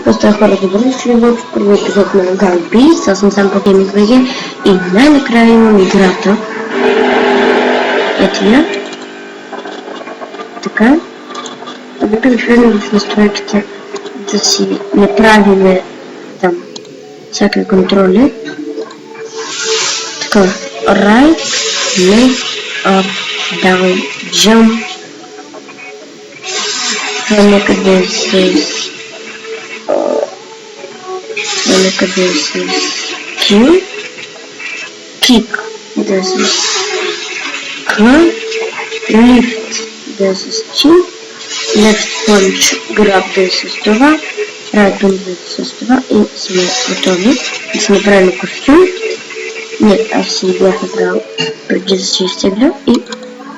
Просто хора, добре дошли в първи епизод на Gang Beasts. Аз съм сам по Gaming VG и най-накрая имам играта. Ето я. Така. Нека да влезем в настройките да си направим там всякакви контроли. Така. Right, left, up, down, jump. Това някъде с Q, kick, да с K, lift, да с T, left punch, grab, да с това, right punch, да с това и сме готови да си направим костюм. Не, аз си бях направил преди да се изтегля и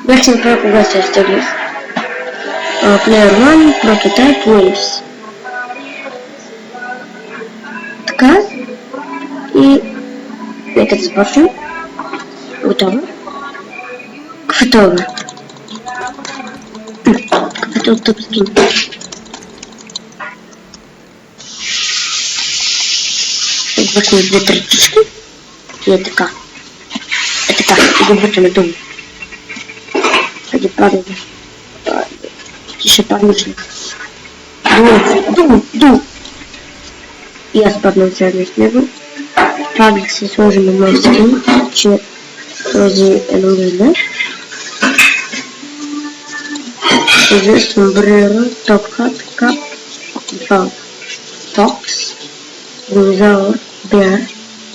бях си направил кога се изтеглях. Player 1, Prototype, Waves. Така. И нека да започнем. Готово. Готово. Каквото от тъп скин. Отвършим две третички. И е така. Е така. И го въртаме долу. Къде падаме. Ти ще паднеш ли? Долу. И аз паднах заедно с него. Пак да се сложим на мой скин, че този е много добре. Сега sombrero, top hat, cap, dog, fox, dinosaur, bear,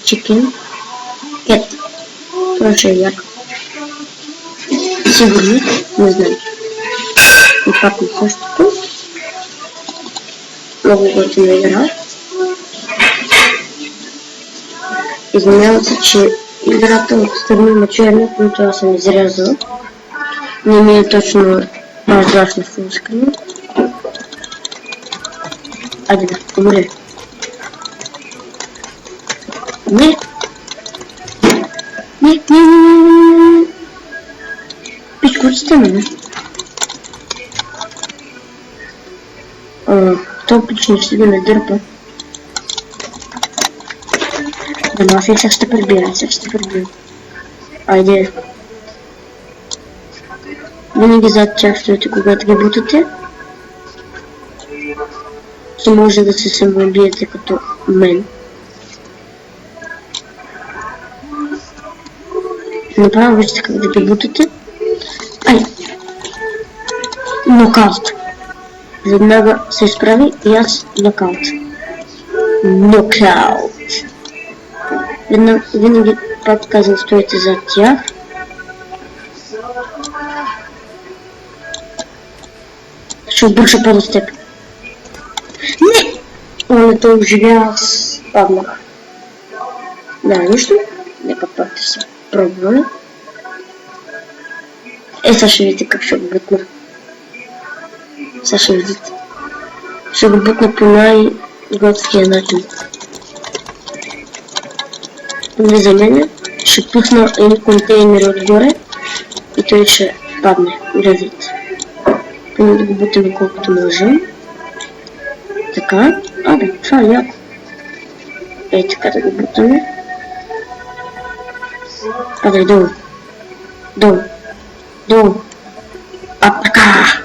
chicken, cat. Това ще е яко. Сигурно, не знам. И пак на същото. Много готина игра. Извинявам се, че играта отстрани на черно, който аз съм изрязал. Не ми е точно прозрачно фулскрин. Айде да, умре. Не! Пичко, отсте ме. То пичник ще да ме дърпа. Да, мафия сега ще пребира. Айде. Винаги зад тях стоите, когато ги бутате. Ще може да се самоубиете като мен. Направо вижте как да ги бутате. Ай! Нокаут. Веднага се изправи и аз нокаут. Винаги, пак казвам, стоите зад тях. Ще обръща по-до с теб. Не! Не той оживя, аз паднах. Да, нищо. Нека пак да се пробваме. Сега ще видите как ще го бутна. Сега ще видите. Ще го бутна по най-готовия начин. За мен ще пусна едни контейнери отгоре и той ще падне. Гледайте. Поне да го бутаме колкото можем. Така. Абе, това е яко. Ей, така да го бутаме. Падай долу. Долу. Така.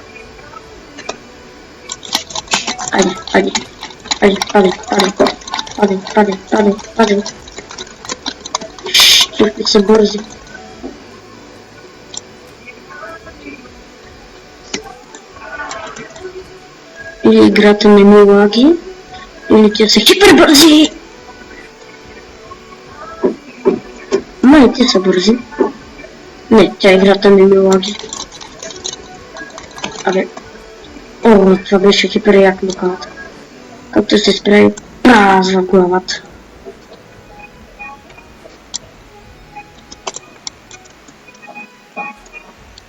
Айде. Падай. Ще се бързи. Или играта не ми лаги, или те са хипербързи. Май, те са бързи. Не, тя играта не ми лаги. Абе. О, това беше хипер як нокаут. Както се справи празва главата.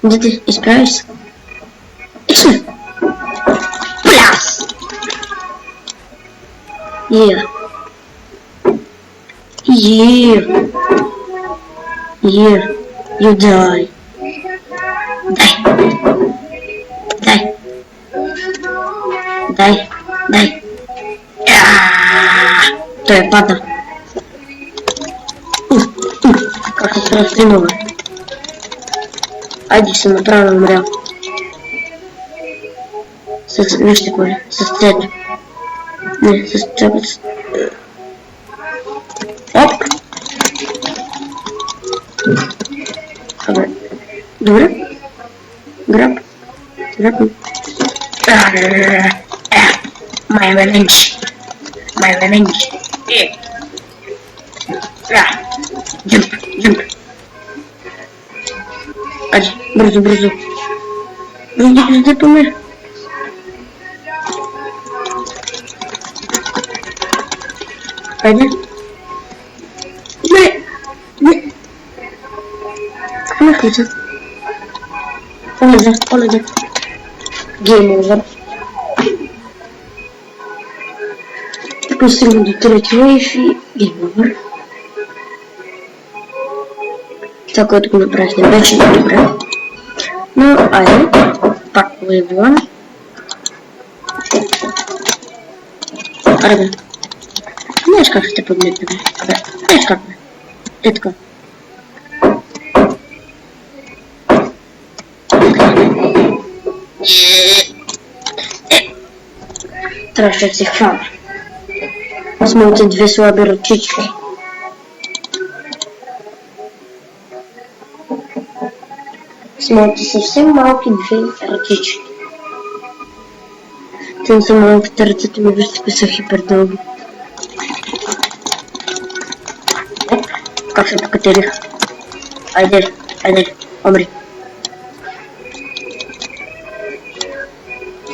Дете, изправиш се. Ишме! Пляс! Yeah, you die. Die. Той пада. Как се разстримува. Айде, ще направя умрял. Вижте кой е, с цето. Не, с чапец. Оп! Абе, добре. Граб. My revenge. Jump. Айде, бързо. Бързо, помер. Айде. Не. Хванах ли се? Олезе. Гейм овър. Така стигна до трети лайф и гейм овър. Това, което го направих, не беше добре. Но, айде. Пак лайф 1. Аре, знаеш как ще подметне, бе? Знаеш как, бе? Е така. Трябваше да се хвана. С моите две слаби ръчички. С моите съвсем малки две ръчички. Те не са малките, ръцете ми вижте са хипердълги. Как се покатерих? Айде, умри.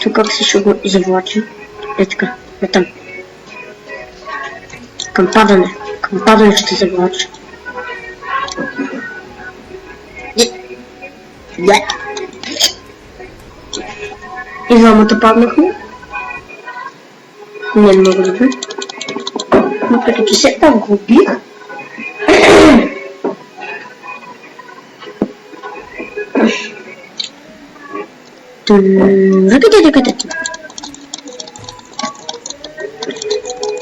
Тук как се ще го завлачим? Е така, натам. Към падане ще завлачим. И двамата паднахме. Не е много добре. Но като че се там го убих. Ръката.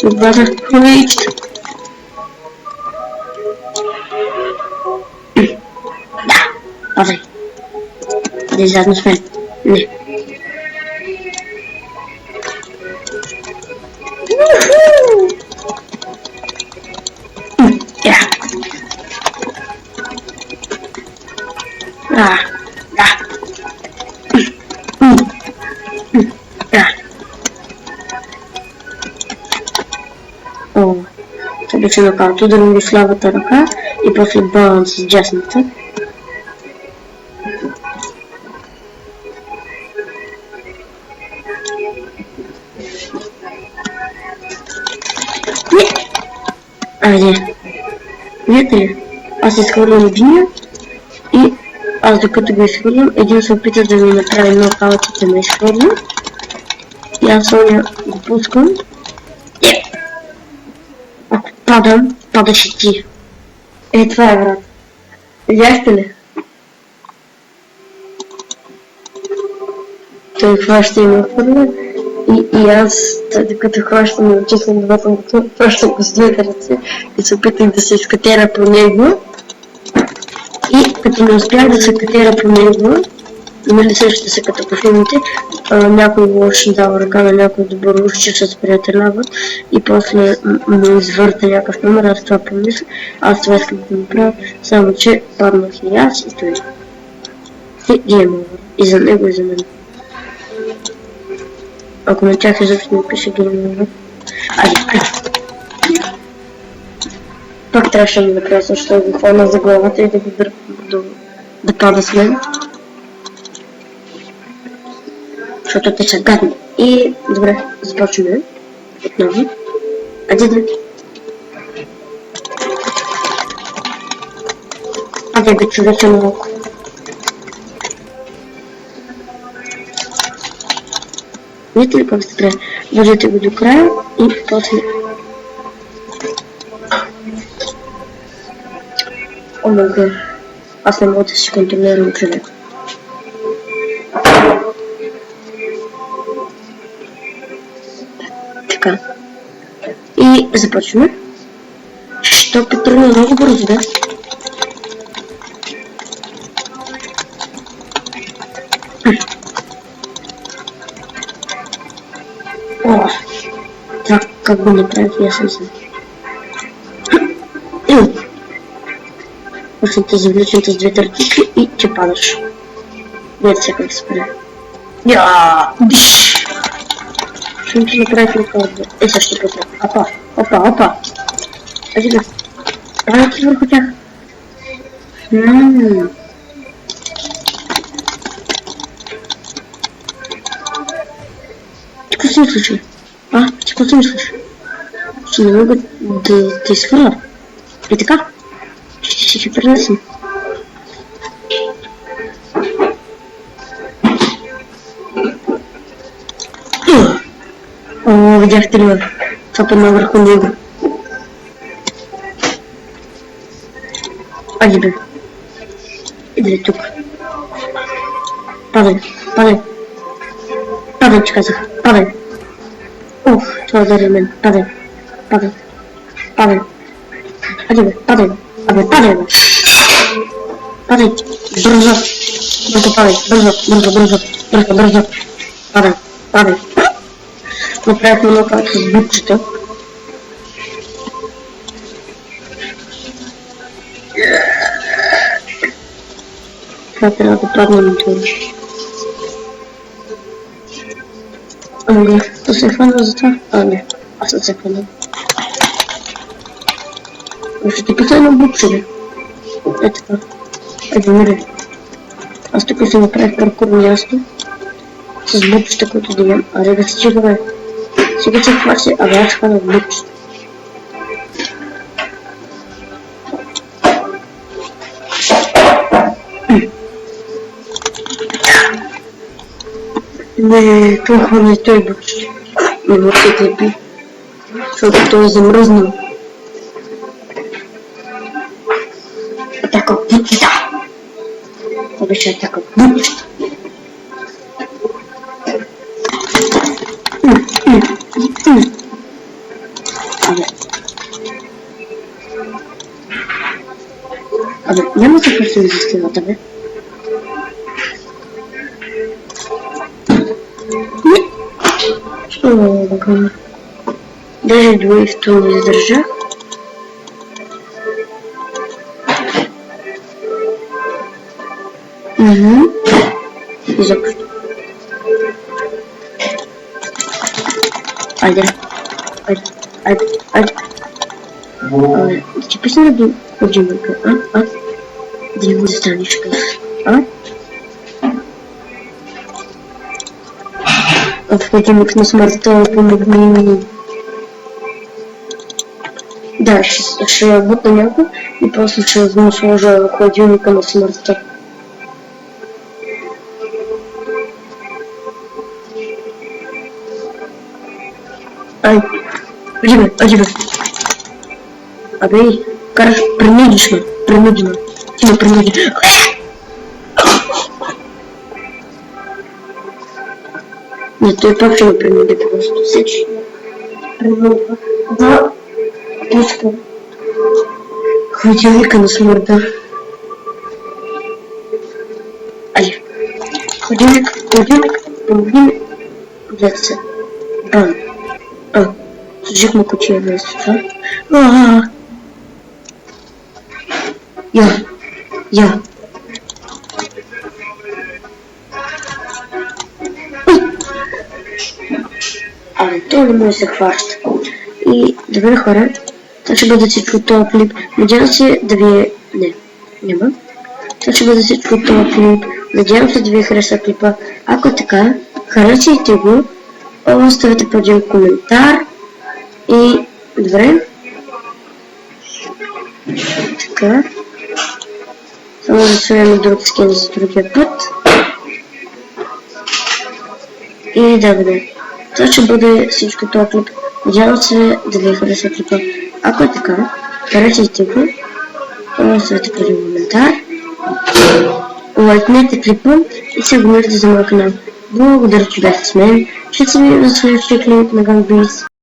Отбаза хваличета. Да, пазай. Къде заедно с мен? Не. Беше нокаут, ударим го с лявата ръка и после баланс с дясната. Айде, видите ли? Аз изхвърлям единия и аз докато го изхвърлям, един се опита да ми направи нокаутите на изхвърлям и аз оня го пускам. Падаш и ти. Е, това е, брат. Видяхте ли? Той хваща и ме хвърля и аз, докато хващам и очисвам двата бутона, хващам го с двете ръце и се опитах да се изкатера по него. И като не успях да се катера по него, нали също се като по филмите, някой лош дава ръка на някой добър лош, че се сприятеляват и после ме извърта някакъв номер, аз това помисля, аз това искам да направя, само че паднах и аз и той. И гейм овър. И за него и за мен. Ако на тях изобщо не пише гейм овър. Айде. Пак трябваше да ми направя също да го хвана за главата и да го дърпам да пада с мен. Защото те са гадни. И добре, започваме отново. Айде. Айде бе, човече малко. Видите ли как се трябва? Вържете го до края и после... Омага. Аз не мога да си контролирам човек. Така. И започваме. Що потръгна много бързо, да? О, това как го направих, аз съм се. После те завличам с двете ръчички и че падаш. Гледай сега как се прави. Диш! Ще ти направих на това. Също пътя. Опа. Ази да. Правите върху тях. Ти какво си мислиш? Ти какво си мислиш? Ще не мога да те изхвърля. И така. Ще си пренесем. Видяхте ли ме? Това падна върху него. Айде бе. Иди тук. Падай, че казах. Падай. Това удари мен. Падай. Айде бе, падай. Падай. Бързо. Падай. Бързо. Падай. Направихме много с бутчета. Това трябва да паднем това. Да се хвана за това? Не. Аз не се хвана. Ще ти писа едно бутче. Така. Мире. Аз тук си направих паркурно място. С бутчета, които да имам. Да се чекаме. Сега се хваща, аз хвана бутчета. Не, това хвана той бутчета. Не може да клепи. Защото той е замръзнал. Атака бутчета. Това беше атака бутчета. Няма се просто за стената, бе. Даже двоето не издържа. Изобщо. Айде. Да ти писна да Владимирка, да не го застанеш къв, Владимирка на смъртта помогни ми. Да, ще бутна някой и после ще му сложа хладилника на смъртта. Ади бе. Караш, принудиш ме. Ти ме принуди. Не, той пак ще ме принуди просто. Сечи. Принудва. Да. Пуска. Хладилника на смъртта. Айде. Хладилник. Помогни ми. Взете се. Сложихме кутия вместо това. Я. Той не може да се хваща. И добре хора, това ще бъде всичко от този клип. Надявам се да ви е... няма. Това ще бъде всичко от този клип. Надявам се да ви хареса клипа. Ако е така, харесайте го. Оставете под един коментар. И добре. Така. Само да сложим друг скин за другия път. И да бъде. Това ще бъде всичко този клип. Надявам се да ви хареса клипа. Ако е така, харесайте го. Оставете под един коментар. Лайкнете клипа и се абонирайте за моя канал. Благодаря, че бяхте с мен. Ще се видим за следващия клип на Gunbeats.